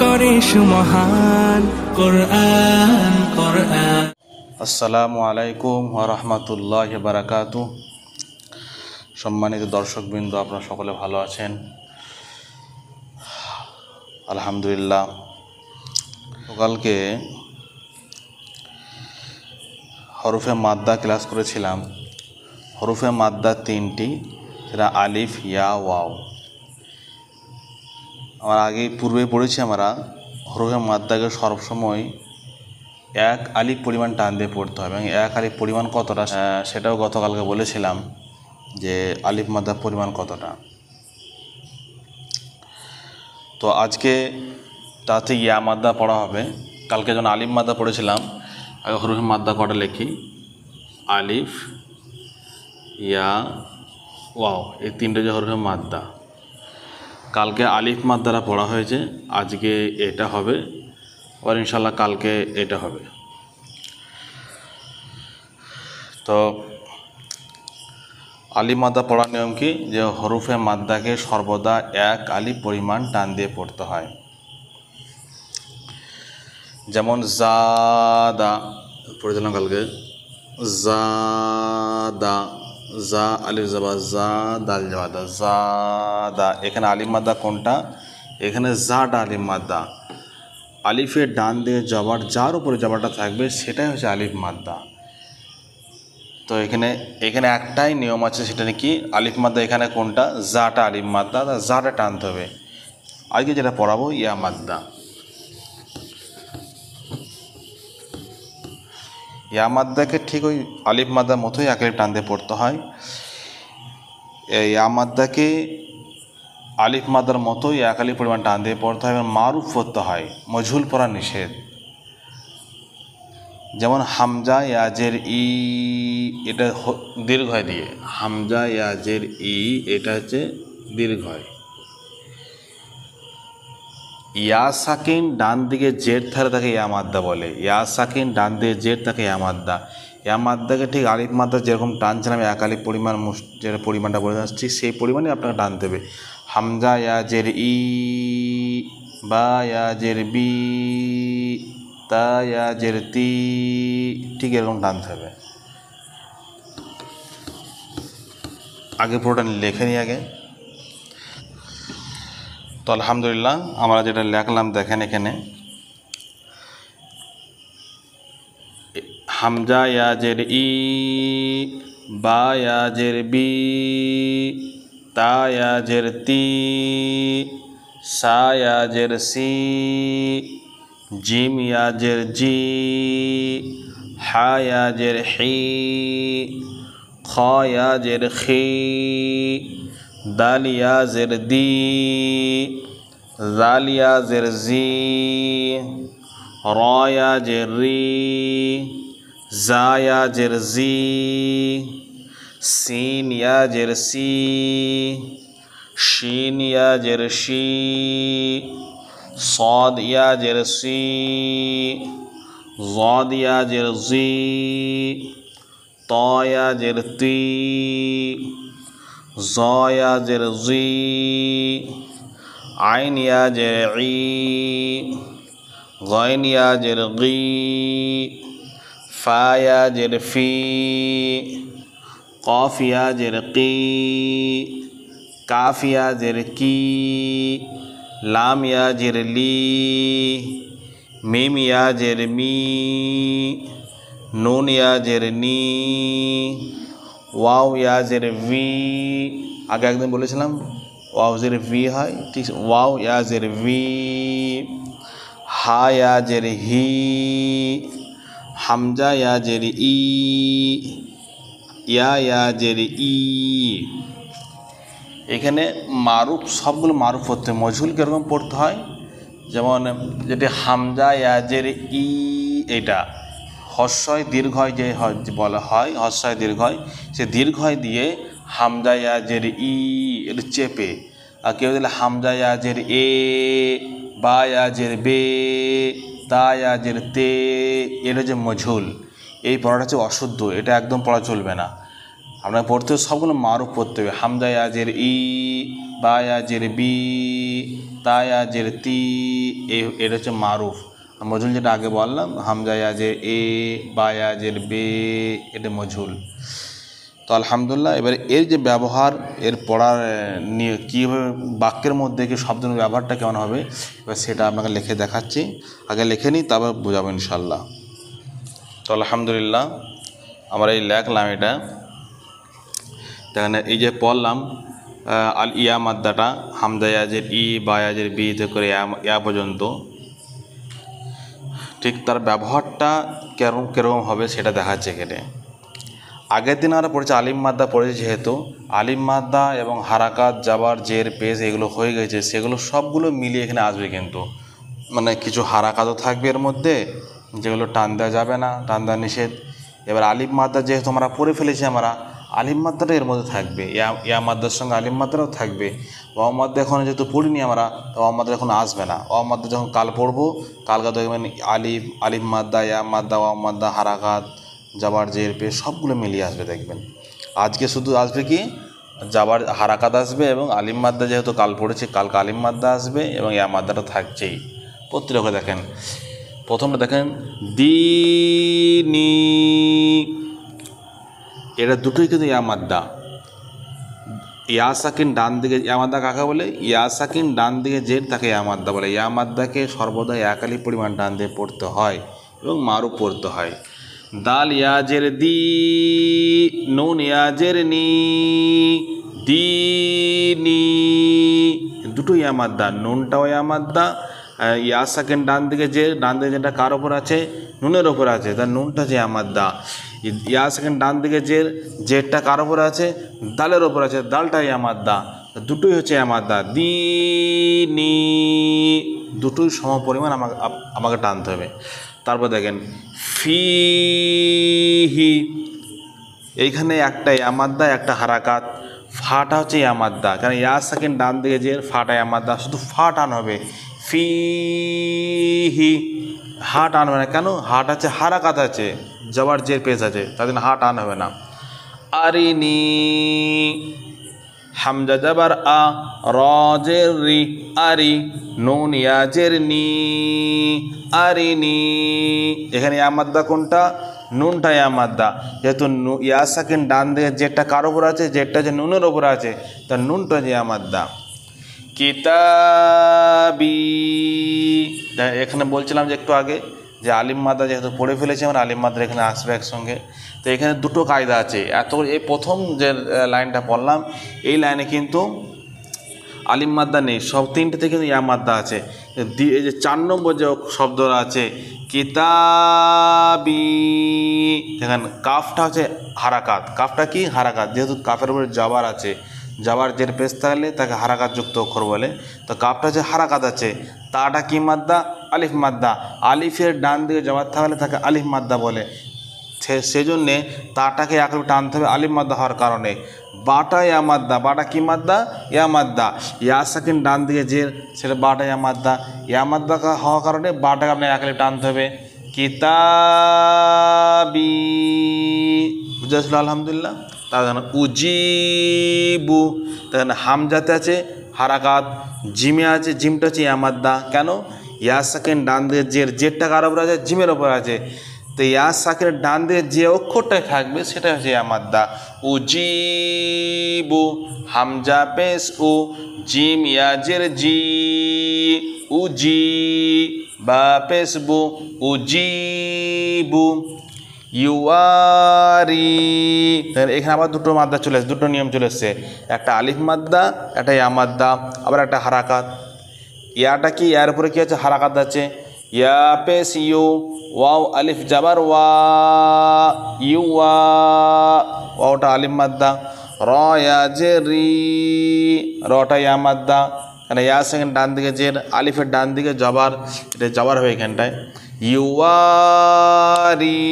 করে সুমহান কোরআন কোরআন। আসসালামু আলাইকুম ওয়া রাহমাতুল্লাহি ওয়া বারাকাতুহু। সম্মানিত দর্শকবৃন্দ, আপনারা সকলে ভালো আছেন? আলহামদুলিল্লাহ। কালকে হরফে মাদ্দা ক্লাস করেছিলাম। হরফে মাদ্দা তিনটি, সেটা আলিফ, ইয়া, ওয়াও। আমরা পূর্বে পড়েছি আমরা হরফে মাদ্দাকে সবসময় এক আলিফ পরিমাণ টান দিয়ে পড়তে হবে, এবং এক আলিফ পরিমাণ কতটা সেটাও গতকালকে বলেছিলাম যে আলিফ মাদ্দার পরিমাণ কতটা। তো আজকে তাতে ইয়া মাদ্দা পড়া হবে। কালকে যখন আলিফ মাদ্দা পড়েছিলাম, আগে হরফে মাদ্দা কটা লিখি, আলিফ, ইয়া, ওয়াও, এই তিনটে যে হরফে মাদ্দা। কালকে আলিফ মাদ্দারা পড়া হয়েছে, আজকে এটা হবে, আর ইনশাল্লাহ কালকে এটা হবে। তো আলিফ মাদ্দা পড়ার নিয়ম কি, যে হরফে মাদ্দাকে সর্বদা এক আলিফ পরিমাণ টান দিয়ে পড়তে হয়। যেমন জাদা পড়েছিলাম কালকে, জাদা, জা আলিফ জাবা, জা দাল জাদা, জাদা। এখানে আলিফ মাদ্দা কোনটা? এখানে জাটা আলিফ মাদ্দা। আলিফের ডান দিয়ে জবর, যার উপরে জবরটা থাকবে সেটাই হচ্ছে আলিফ মাদ্দা। তো এখানে একটাই নিয়ম আছে, সেটা নাকি আলিফ মাদ্দা এখানে কোনটা? জাটা আলিফ মাদ্দা, জাটা টানতে হবে। আজকে যেটা পড়াবো ইয়া মাদ্দা। ইয়া মাদ্দাকে ঠিক ওই আলিফ মাদ্দার মতোই এক আলিফ টান দিয়ে পড়তে হয়। এই ইয়া মাদ্দাকে আলিফ মাদ্দার মতোই এক আলিফ পরিমাণ টান দিয়ে পড়তে হয়, এবং মারুফ পড়তে হয়, মজহুল পড়া নিষেধ। যেমন হামজা ইয়াজের ই, এটা দীর্ঘয় দিয়ে, হামজা ইয়াজের ই, এটা হচ্ছে দীর্ঘয়। ইয়া সাকিন ডান দিকে জের থাকলে তাকে ইয়া মাদ্দা বলে। ইয়া সাকিন ডান দিকে জের তাকে ইয়া মাদ্দা। ইয়া মাদ্দাকে ঠিক আলিফ মাদ্দা যেরকম টানছিলাম এক আলিফ পরিমাণ, যে পরিমাণটা বলে যাচ্ছি সেই পরিমাণে আপনাকে টানতে হবে। হামজা ইয়াজের ই, বা ইয়াজের বি, তা ইয়াজের তি, ঠিক এরকম টানতে হবে। আগে পুরোটা লেখে নিই আগে। তো আলহামদুলিল্লাহ, আমরা যেটা লেখলাম দেখেন এখানে, হামজা ইয়াজের ই, বা ইয়াজের বি, তা ইয়াজের তি, সা ইয়াজের সি, জিম ইয়াজের জি, হা ইয়াজের হি, খ ইয়াজের খি, দাল ইয়াজের দি, জাল ইয়াজের জি, র ইয়াজের রি, জা ইয়াজের জি, সিন ইয়াজের সি, শিন ইয়াজের শি, صاد ইয়াজের সি, ضاد ইয়াজের জি, ত ইয়াজের তি, জ ইয়াজের জি, আইন ইয়াজের ই, গাইন ইয়াজের গি, ফা ইয়াজের ফি, কফ ইয়াজের কি, কাফ ইয়াজের কি, লাম ইয়াজের লি, মিম ইয়াজের মি, নুন ইয়াজের নি, ওয়াও ইয়াজের ভি। আগে একদিন বলেছিলাম ওয়াও জের ভি হয়, ঠিক ওয়াও ইয়াজের ভি, হা ইয়াজের হি, হামজা ইয়াজের ই, ইয়া ইয়াজের ই। এখানে মারুফ, সবগুলো মারুফ পড়তে হয়। মজহুল কীরকম পড়তে হয়, যেমন যেটি হামজা ইয়াজের ই, এটা হর্ষয় দীর্ঘয় যে বলা হয়, হর্ষয় দীর্ঘয়, সে দীর্ঘয় দিয়ে হামজা ইয়াজের ই এটা চেপে। আর কেউ দিলে হামজা ইয়াজের এ, বা ইয়াজের বে, তা ইয়াজের তে, এটা যে মজহুল, এই পড়াটা হচ্ছে অশুদ্ধ, এটা একদম পড়া চলবে না। আপনাকে পড়তে হবে সবগুলো মারুফ পড়তে হবে। হামজা ইয়াজের ই, বা ইয়াজের বি, তা ইয়াজের তি, এটা হচ্ছে মারুফ। মজুল যেটা আগে বললাম, হামজা ইয়াজের এ, বা ইয়াজের বে, এটা মজুল। তো আলহামদুলিল্লাহ, এবারে এর যে ব্যবহার, এর পড়ার নিয়ে কীভাবে বাক্যের মধ্যে কি শব্দের ব্যবহারটা কেমন হবে, এবার সেটা আপনাকে লিখে দেখাচ্ছি। আগে লিখে নিই, তারপর বোঝাবো ইনশাল্লাহ। তো আলহামদুলিল্লাহ, আমরা এই লেখলাম এটা, দেখেন এই যে পড়লাম আল ইয়া মাদ্দাটা, হামজা ইয়াজের ই, বা ইয়াজের বি করে ইয়া পর্যন্ত, ঠিক তার ব্যবহারটা কেরকম হবে সেটা দেখাচ্ছে এখানে। আগের দিন আমরা পড়েছি আলিম মাদ্দা পড়েছি, যেহেতু আলিম মাদ্দা এবং হারাকাত, জাবার, জের, পেশ এগুলো হয়ে গেছে, সেগুলো সবগুলো মিলিয়ে এখানে আসবে। কিন্তু মানে কিছু হারাকাতও থাকবে এর মধ্যে, যেগুলো টান দেওয়া যাবে না, টান দেওয়া নিষেধ। এবার আলিম মাদ্দা যেহেতু আমরা পড়ে ফেলেছি, আমরা আলিম মাদ্দাটা এর মধ্যে থাকবে, ইয়া মাদ্দার সঙ্গে আলিম মাদ্দাটাও থাকবে। ওয়া মাদ্দা এখন যেহেতু পড়িনি আমরা, তো ওয়া মাদ্দা এখন আসবে না। ওয়া মাদ্দা যখন কাল পড়বো, কালকে দেখবেন আলিম মাদ্দা, ইয়া মাদ্দা, ওয়া মাদ্দা, হারাকাত, জাবার, জের, পেশ সবগুলো মিলিয়ে আসবে দেখবেন। আজকে শুধু আসবে কি জাবার, হারাকাত আসবে, এবং আলিম মাদ্দা যেহেতু কাল পড়েছে, কালকে আলিম মাদ্দা আসবে, এবং ইয়া মাদ্দাটা থাকছেই প্রত্যেকটা। দেখেন প্রথমটা দেখেন দিনি, এটা দুটোই কিন্তু ইয়া মাদ্দা। ইয়া সাকিন ডান দিকে, ইয়া মাদ্দা কাকে বলে? ইয়া সাকিন ডান দিকে জের, তাকে ইয়া মাদ্দা বলে। ইয়া মাদ্দাকে সর্বদা এক আলিফ পরিমাণ ডান দিয়ে পড়তে হয় এবং মারুফ পড়তে হয়। দাল ইয়াজের দি, নুন ইয়াজের নি, দিনি, দুটো ইয়া মাদ্দা, নুনটাও ইয়া মাদ্দা। ইয়া সাকিন ডান দিকে যে, ডান দিকে যেটা কার ওপর আছে? নুনের ওপর আছে, তার নুনটা যে ইয়া মাদ্দা। ইয়া সাকিন ডান দিকে জেরটা কার ওপর আছে? দালের ওপর আছে, দালটা ইয়া মাদ্দা। দুটোই হচ্ছে ইয়া মাদ্দা। দিনি, দুটোই সম পরিমাণ আমাকে টানতে হবে। তারপর দেখেন ফিহি, এইখানে একটা ইয়া মাদ্দা, একটা হারাকাত। ফাটা হচ্ছে ইয়া মাদ্দা, কারণ ইয়া সাকিন ডান দিকে যে, ফাটা ইয়া মাদ্দা, শুধু ফা টান হবে। ফিহি, হা টান হবে না, কেন? হাট আছে, হারাকাত আছে, জবর জের পেশ আছে, তার জন্য হা টান হবে না। আরিনি, হামজা জাবার আ, র জের রি, আরি, নুন ইয়াজের নি, আরিনি। এখানে ইয়া মাদ্দা কোনটা? নুনটা ইয়া মাদ্দা। যেহেতু ইয়া সাকিন ডান দিকে যেটা কার ওপর আছে? যেটা যে নুনের ওপর আছে, তার নুনটা যে ইয়া মাদ্দা। কিতাবি, এখানে বলছিলাম যে একটু আগে যে আলিম মাদ্দা যেহেতু পড়ে ফেলেছি আমরা, আলিম মাদ্দা এখানে আসবে একসঙ্গে। তো এখানে দুটো কায়দা আছে। এই প্রথম যে লাইনটা পড়লাম, এই লাইনে কিন্তু আলিম মাদ্দা নেই, সব তিনটেতে কিন্তু ইয়া মাদ্দা আছে। এই যে 4 নম্বর যে শব্দটা আছে কিতাবি, দেখেন কাফটা হচ্ছে হারাকাত। কাফটা কি? হারাকাত। যেহেতু কাফের উপরে জাবার আছে, জাবার জের পেশ থাকলে তাকে হারাকাত যুক্ত অক্ষর বলে। তো কাফটা হচ্ছে হারাকাত আছে। তাটা কি মাদ্দা? আলিফ মাদ্দা। আলিফের ডান দিকে জাবার থাকলে তাকে আলিফ মাদ্দা বলে। সেজন্যে তাটাকে একটু টানতে হবে আলিফ মাদ্দা হওয়ার কারণে। বাটা ইয়া মাদ্দা, বাটা কি মাদ্দা? ইয়া মাদ্দা। ইয়া সাকিন ডান দিকে জের, সেটা বাটা ইয়া মাদ্দা। ইয়া মাদ্দা হওয়ার কারণে বাটাকে আপনাকে এক আলিফ টানতে হবে। কিতাবি, বুঝে আসলো আলহামদুলিল্লাহ। তার জন্য উজিবু, তার হামজাতে আছে হারাকাত, জিমে আছে, জিমটা হচ্ছে ইয়া মাদ্দা। কেন? ইয়া সাকিন ডান দিকে জের, জেরটা কার ওপর আছে? জিমের ওপর আছে। তো ইয়া সাকিনের ডান দিকে যে অক্ষরটাই থাকবে সেটা হচ্ছে ইয়া মাদ্দা। উজিবু, হামজা পেশ উ, জিম ইয়াজের জি, উজি, বা পেশ বু, উজিবু। ইউয়ারি, এখানে আবার দুটো মাদ্দা চলে এসছে, দুটো নিয়ম চলে এসছে। একটা আলিফ মাদ্দা, একটা ইয়া মাদ্দা, আবার একটা হারাকাত। ইয়াটা কি? ইয়ার উপরে কি আছে? হারাকাত আছে। ইয়া পেশ ইউ, ওয়াও আলিফ জাবার ওয়া, ইউয়া, ওয়াওটা আলিফ মাদ্দা। র ইয়াজের রি, রটা ইয়া মাদ্দা, কারণ ইয়া সেকেন্ড ডান দিকে জের, আলিফের ডান দিকে জবার, এটা জবার হবে এখানটায়। ইউয়ারি,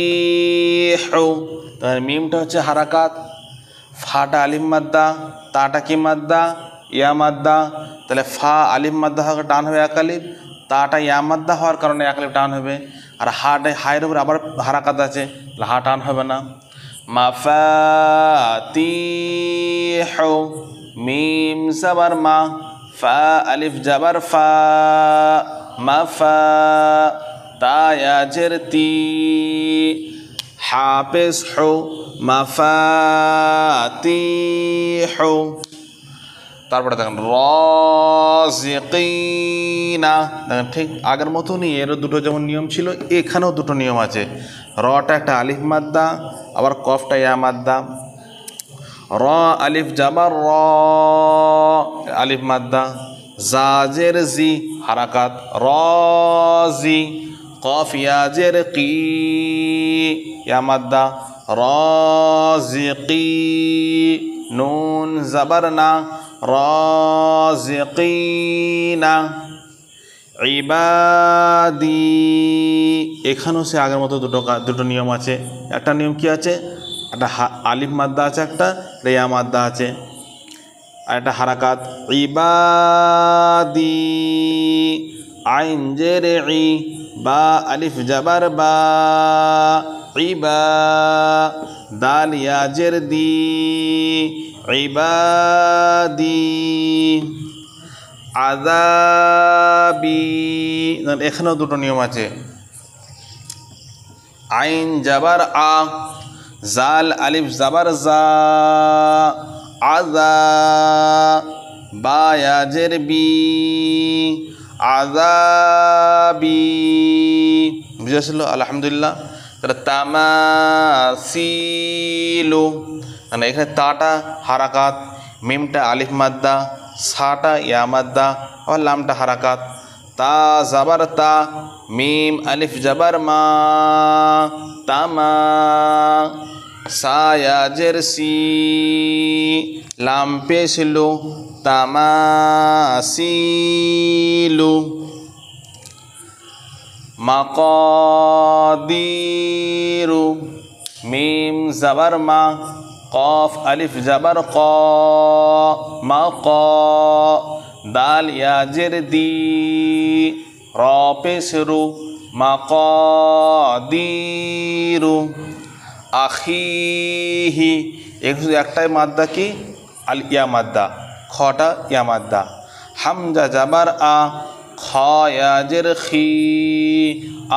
মাফাতিহু, তার মিমটা হচ্ছে হারাকাত, ফাটা আলিফ মাদ্দা, তাটা কি মাদ্দা? ইয়া মাদ্দা। তাহলে ফা আলিফ মাদ্দা হওয়ার টান হবে এক আলিফ, তাটা ইয়া মাদ্দা হওয়ার কারণে এক আলিফ টান হবে। আর হায়ের উপরে আবার হারাকাত আছে, হা টান হবে না। মাফাতিহু মিম জাবার মা, ফা আলিফ জাবার ফা, মাফা তা ইয়া জের তি, হা পেশ হু, মাফাতিহু। তারপরে দেখেন রাজিকিনা, দেখেন ঠিক আগের মতনই এরও দুটো যেমন নিয়ম ছিল এখানেও দুটো নিয়ম আছে। রটা একটা আলিফ মাদ্দা, আবার কফটা ইয়া মাদ্দা। র আলিফ জাবার র, আলিফ মাদ্দা। জাজের জি হারাকাত, রাজি। কফ ইয়াজের কি, ইয়া মাদ্দা, রাজিকি। নুন জাবার না, রাজিকিনা। ইবাদি, এখানেও সে আগের মতো দুটো নিয়ম আছে। একটা নিয়ম কি আছে, একটা আলিফ মাদ্দা আছে, একটা রেয়া মাদ্দা আছে, আর একটা হারাকাত। ইবাদি, আইন জের ই, বা আলিফ জাবার বা, ইবা। দাল ইয়া জের দি, ইবাদি। আযাবি, এখানেও দুটো নিয়ম আছে। আইন জাবার আ, জাল আলিফ জাবার জা, আযা। বা ইয়া জের বি, আযাবি। বুঝেছিল? আলহামদুলিল্লাহ। তাহলে তামাসিলু, মানে এখানে তাটা হারাকাত, মিমটা আলিফ মাদ্দা, সাটা ইয়া মাদ্দা, আবার লামটা হারাকাত। তা জাবার তা, মিম আলিফ জাবার মা, তামা। সা ইয়া জের সি, লাম পেশ লু, তামাসিলু। মাকাদিরু, মিম জাবার মা, কফ আলিফ জাবার ক, মা ক। দাল ইয়া জের দি, র পেশ রু, মাকাদিরু। আখিহি, একটাই মাদ্দা কি ইয়া মাদ্দা, খটা ইয়া মাদ্দা। হামজা জাবার আ, খ ইয়া জের খি,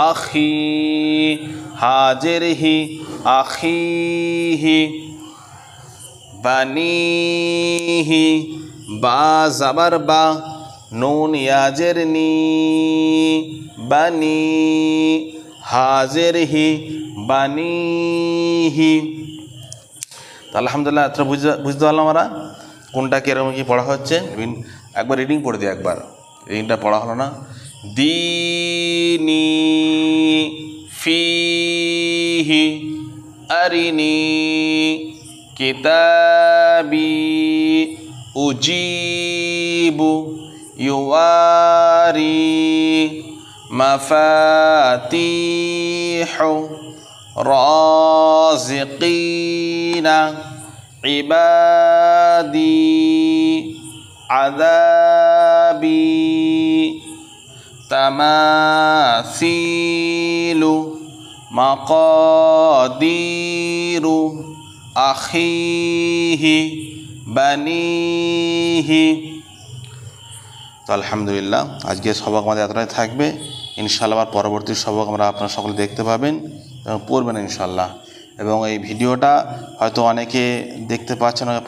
আখি। হাজের হি, আখিহি। বানিহি, বা জাবার বা, নুন ইয়াজের নি, বানি। হাজের হি, বানিহি। তো আলহামদুলিল্লাহ, এত বুঝতে পারলাম আমরা কোনটা কীরকম কী পড়া হচ্ছে। একবার রিডিং পড়ে দিই, একবার রিডিংটা পড়া হলো না। দিনি ফিহি আরিনি কিতাবি উজিবু ইউয়ারি মাফাতিহু রাজিকিনা ইবাদি আযাবি তামাসিলু মাকাদিরু আখিহি বানিহি। তো আলহামদুলিল্লাহ, আজকে সবক আমাদের এতটাই থাকবে। ইনশাআল্লাহ আবার পরবর্তী সবক আমরা আপনারা সকলে দেখতে পাবেন এবং পড়বেন ইনশাআল্লাহ। এবং এই ভিডিওটা হয়তো অনেকে দেখতে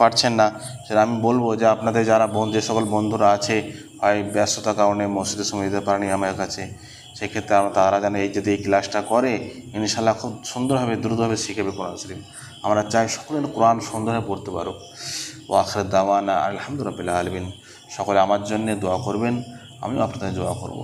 পারছেন না, সেটা আমি বলবো যে আপনাদের যারা যে সকল বন্ধুরা আছে হয় ব্যস্ততার কারণে মসজিদের সময় দিতে পারেনি আমার কাছে, সেক্ষেত্রে তারা যেন যদি এই ক্লাসটা করে ইনশাআল্লাহ খুব সুন্দরভাবে দ্রুতভাবে শিখবে কোরআন শরীফ। আমরা চাই সকলে কোরআন সুন্দরভাবে পড়তে পারো। ও আখির দাওয়ানা আলহামদুলিল্লাহি রাব্বিল আলামিন। সকলে আমার জন্য দোয়া করবেন, আমিও আপনাদের দোয়া করব।